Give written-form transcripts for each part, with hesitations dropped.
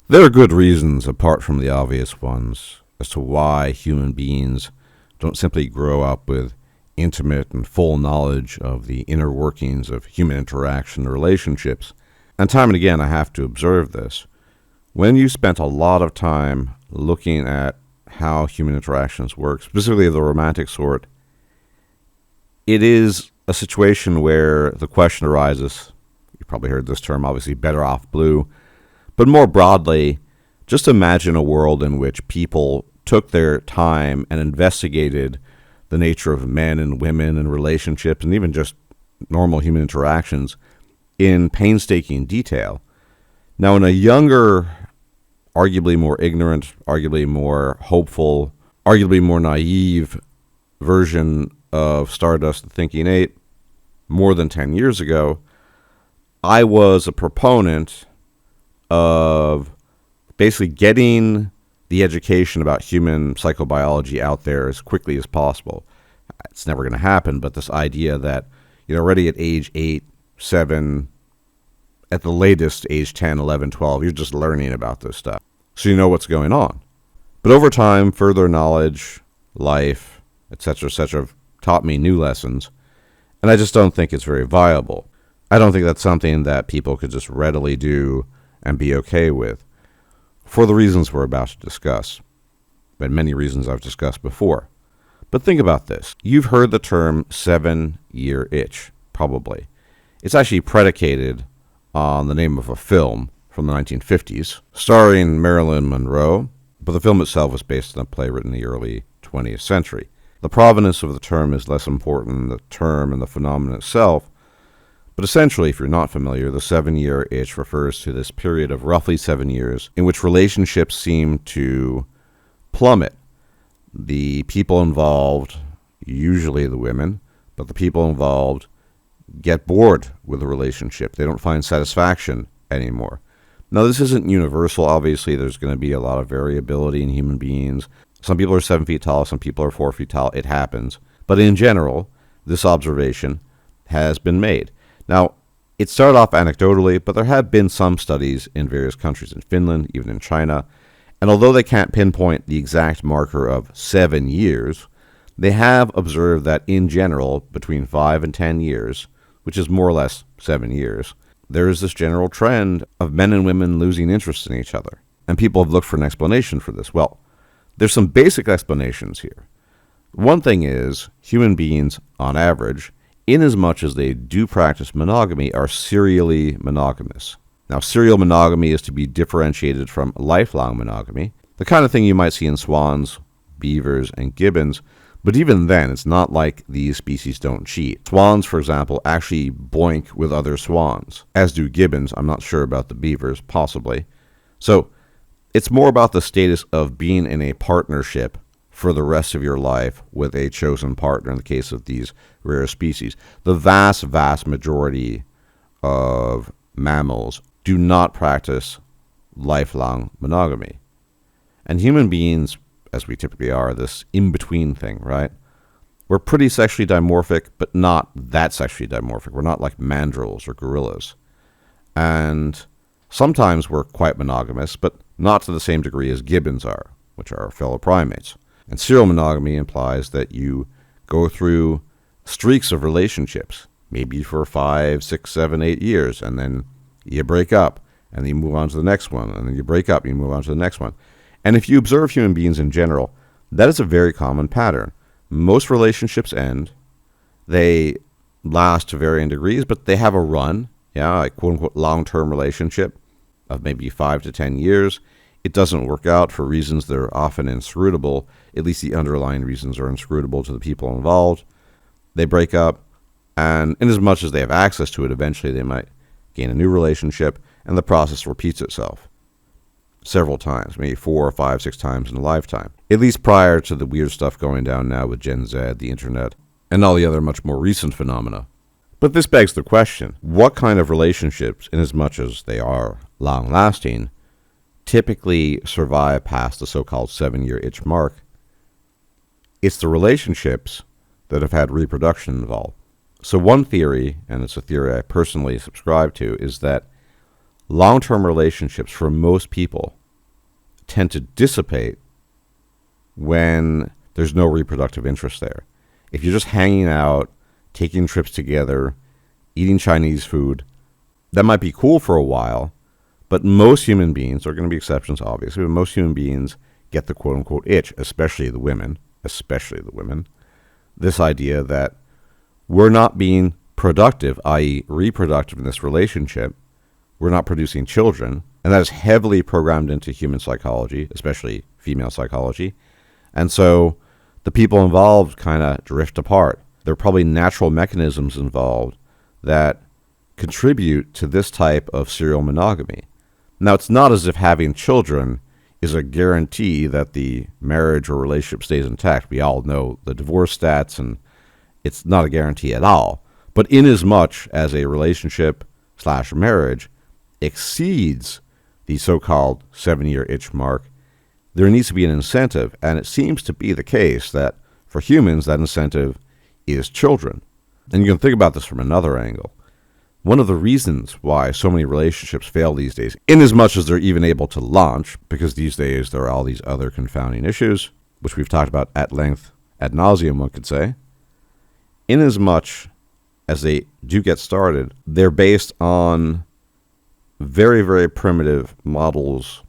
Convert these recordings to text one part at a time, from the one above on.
There are good reasons, apart from the obvious ones, as to why human beings don't simply grow up with intimate and full knowledge of the inner workings of human interaction and relationships. And time and again, I have to observe this. When you spent a lot of time looking at how human interactions work, specifically the romantic sort, it is a situation where the question arises, you probably heard this term, obviously, better off blue, but more broadly, just imagine a world in which people took their time and investigated the nature of men and women and relationships and even just normal human interactions in painstaking detail. Now, in a younger, arguably more ignorant, arguably more hopeful, arguably more naive version of Stardust the Thinking-Ape, more than 10 years ago, I was a proponent of basically getting the education about human psychobiology out there as quickly as possible. It's never going to happen, but this idea that, already at age 8, 7, at the latest age 10, 11, 12, you're just learning about this stuff. So you know what's going on. But over time, further knowledge, life, etc., have taught me new lessons, and I just don't think it's very viable. I don't think that's something that people could just readily do and be okay with, for the reasons we're about to discuss, and many reasons I've discussed before. But think about this. You've heard the term 7-year itch, probably. It's actually predicated on the name of a film from the 1950s, starring Marilyn Monroe, but the film itself was based on a play written in the early 20th century. The provenance of the term is less important than the term and the phenomenon itself, but essentially, if you're not familiar, the 7-year itch refers to this period of roughly 7 years in which relationships seem to plummet. The people involved, usually the women, but the people involved get bored with the relationship. They don't find satisfaction anymore. Now, this isn't universal. Obviously, there's going to be a lot of variability in human beings. Some people are 7 feet tall, some people are 4 feet tall. It happens. But in general, this observation has been made. Now, it started off anecdotally, but there have been some studies in various countries, in Finland, even in China, and although they can't pinpoint the exact marker of 7 years, they have observed that in general, between 5 and 10 years, which is more or less 7 years, there is this general trend of men and women losing interest in each other. And people have looked for an explanation for this. Well, there's some basic explanations here. One thing is, human beings, on average, inasmuch as they do practice monogamy, are serially monogamous. Now, serial monogamy is to be differentiated from lifelong monogamy, the kind of thing you might see in swans, beavers, and gibbons, but even then, it's not like these species don't cheat. Swans, for example, actually boink with other swans, as do gibbons. I'm not sure about the beavers, possibly. So, it's more about the status of being in a partnership for the rest of your life with a chosen partner in the case of these rare species. The vast, vast majority of mammals do not practice lifelong monogamy. And human beings, as we typically are, this in-between thing, right? We're pretty sexually dimorphic, but not that sexually dimorphic. We're not like mandrills or gorillas. And sometimes we're quite monogamous, but not to the same degree as gibbons are, which are our fellow primates. And serial monogamy implies that you go through streaks of relationships, maybe for 5, 6, 7, 8 years, and then you break up, and then you move on to the next one, and then you break up, and you move on to the next one. And if you observe human beings in general, that is a very common pattern. Most relationships end. They last to varying degrees, but they have a run, a quote-unquote long-term relationship of maybe 5 to 10 years. It doesn't work out for reasons that are often inscrutable. At least the underlying reasons are inscrutable to the people involved. They break up, and inasmuch as they have access to it, eventually they might gain a new relationship, and the process repeats itself several times, maybe 4 or 5, 6 times in a lifetime, at least prior to the weird stuff going down now with Gen Z, the internet, and all the other much more recent phenomena. But this begs the question, what kind of relationships, inasmuch as they are long-lasting, typically survive past the so-called 7-year itch mark? It's the relationships that have had reproduction involved. So one theory, and it's a theory I personally subscribe to, is that long-term relationships for most people tend to dissipate when there's no reproductive interest there. If you're just hanging out, taking trips together, eating Chinese food, that might be cool for a while, but most human beings, there are going to be exceptions obviously, but most human beings get the quote-unquote itch, especially the women. This idea that we're not being productive, i.e. reproductive in this relationship, we're not producing children, and that is heavily programmed into human psychology, especially female psychology. And so the people involved kind of drift apart. There are probably natural mechanisms involved that contribute to this type of serial monogamy. Now, it's not as if having children is a guarantee that the marriage or relationship stays intact. We all know the divorce stats, and it's not a guarantee at all. But inasmuch as a relationship/marriage exceeds the so-called 7-year itch mark, there needs to be an incentive, and it seems to be the case that for humans, that incentive is children. And you can think about this from another angle. One of the reasons why so many relationships fail these days, inasmuch as they're even able to launch, because these days there are all these other confounding issues, which we've talked about at length, ad nauseum, one could say, inasmuch as they do get started, they're based on very, very primitive models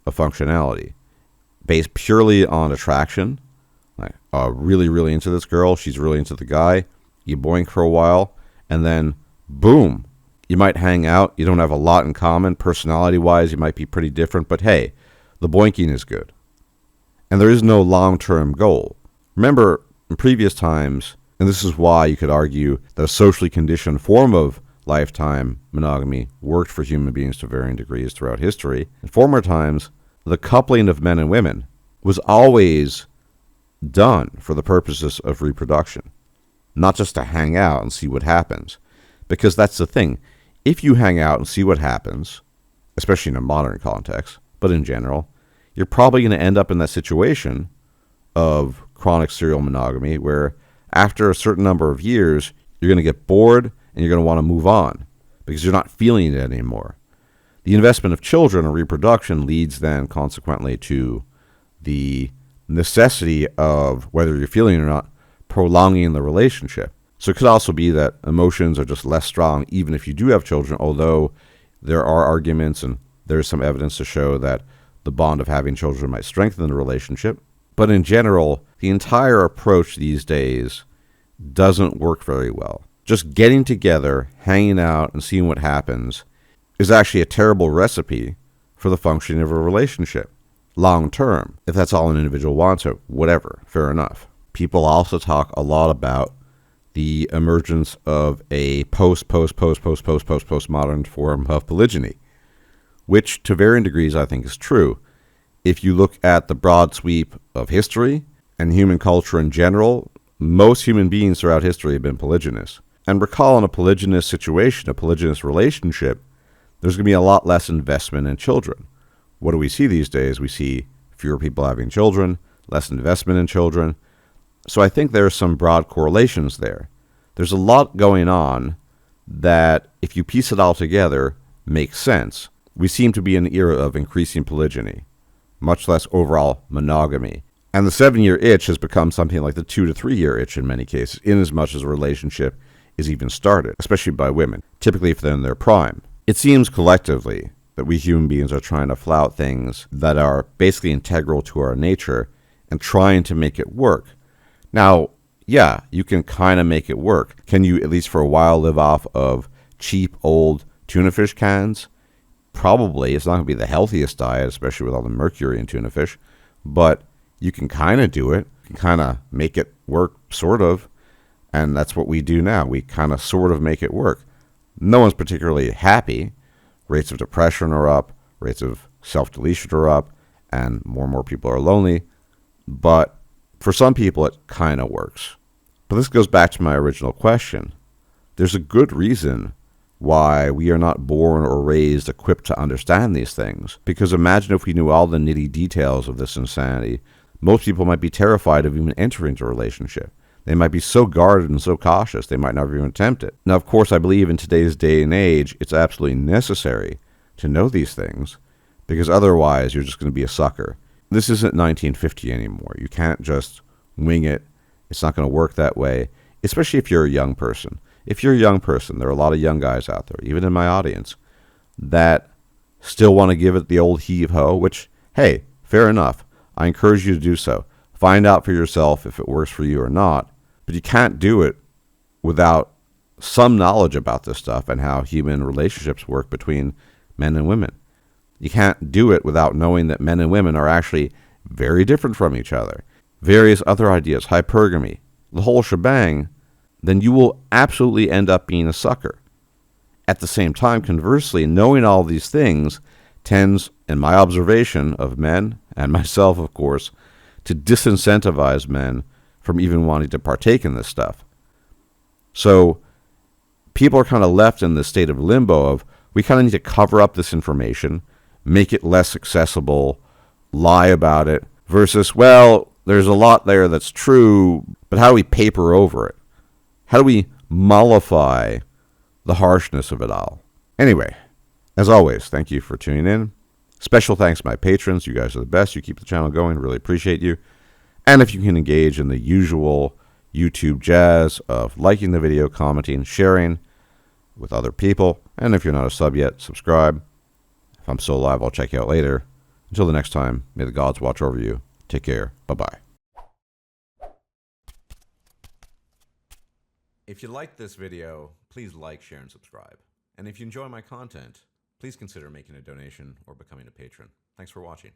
of functionality, based purely on attraction. Like, really, really into this girl, she's really into the guy, you boink for a while, and then boom, you might hang out, you don't have a lot in common, personality-wise you might be pretty different, but hey, the boinking is good. And there is no long-term goal. Remember, in previous times, and this is why you could argue that a socially conditioned form of lifetime monogamy worked for human beings to varying degrees throughout history. In former times, the coupling of men and women was always done for the purposes of reproduction, not just to hang out and see what happens. Because that's the thing. If you hang out and see what happens, especially in a modern context, but in general, you're probably going to end up in that situation of chronic serial monogamy where after a certain number of years, you're going to get bored and you're going to want to move on because you're not feeling it anymore. The investment of children in reproduction leads then consequently to the necessity of, whether you're feeling it or not, prolonging the relationship. So it could also be that emotions are just less strong even if you do have children, although there are arguments and there's some evidence to show that the bond of having children might strengthen the relationship. But in general, the entire approach these days doesn't work very well. Just getting together, hanging out, and seeing what happens is actually a terrible recipe for the functioning of a relationship long term. If that's all an individual wants, or whatever, fair enough. People also talk a lot about the emergence of a postmodern form of polygyny, which to varying degrees I think is true. If you look at the broad sweep of history and human culture in general, most human beings throughout history have been polygynous. And recall in a polygynous situation, a polygynous relationship, there's going to be a lot less investment in children. What do we see these days? We see fewer people having children, less investment in children. So I think there are some broad correlations there. There's a lot going on that, if you piece it all together, makes sense. We seem to be in an era of increasing polygyny, much less overall monogamy. And the 7-year itch has become something like the 2 to 3 year itch in many cases, inasmuch as a relationship is even started, especially by women, typically if they're in their prime. It seems collectively that we human beings are trying to flout things that are basically integral to our nature and trying to make it work. Now, yeah, you can kind of make it work. Can you, at least for a while, live off of cheap old tuna fish cans? Probably. It's not going to be the healthiest diet, especially with all the mercury in tuna fish, but you can kind of do it. You can kind of make it work, sort of, and that's what we do now. We kind of sort of make it work. No one's particularly happy. Rates of depression are up, rates of self-deletion are up, and more people are lonely, but for some people, it kind of works. But this goes back to my original question. There's a good reason why we are not born or raised equipped to understand these things. Because imagine if we knew all the nitty details of this insanity, most people might be terrified of even entering into a relationship. They might be so guarded and so cautious, they might never even attempt it. Now, of course, I believe in today's day and age, it's absolutely necessary to know these things, because otherwise you're just going to be a sucker. This isn't 1950 anymore. You can't just wing it. It's not going to work that way, especially if you're a young person. If you're a young person, there are a lot of young guys out there, even in my audience, that still want to give it the old heave-ho, which, hey, fair enough. I encourage you to do so. Find out for yourself if it works for you or not, but you can't do it without some knowledge about this stuff and how human relationships work between men and women. You can't do it without knowing that men and women are actually very different from each other. Various other ideas, hypergamy, the whole shebang, then you will absolutely end up being a sucker. At the same time, conversely, knowing all these things tends, in my observation of men, and myself, of course, to disincentivize men from even wanting to partake in this stuff. So people are kind of left in this state of limbo of, we kind of need to cover up this information, make it less accessible, lie about it, versus, well, there's a lot there that's true, but how do we paper over it? How do we mollify the harshness of it all? Anyway, as always, thank you for tuning in. Special thanks to my patrons. You guys are the best. You keep the channel going. Really appreciate you. And if you can engage in the usual YouTube jazz of liking the video, commenting, sharing with other people. And if you're not a sub yet, subscribe. If I'm still alive, I'll check you out later. Until the next time, may the gods watch over you. Take care. Bye-bye. If you liked this video, please like, share, and subscribe. And if you enjoy my content, please consider making a donation or becoming a patron. Thanks for watching.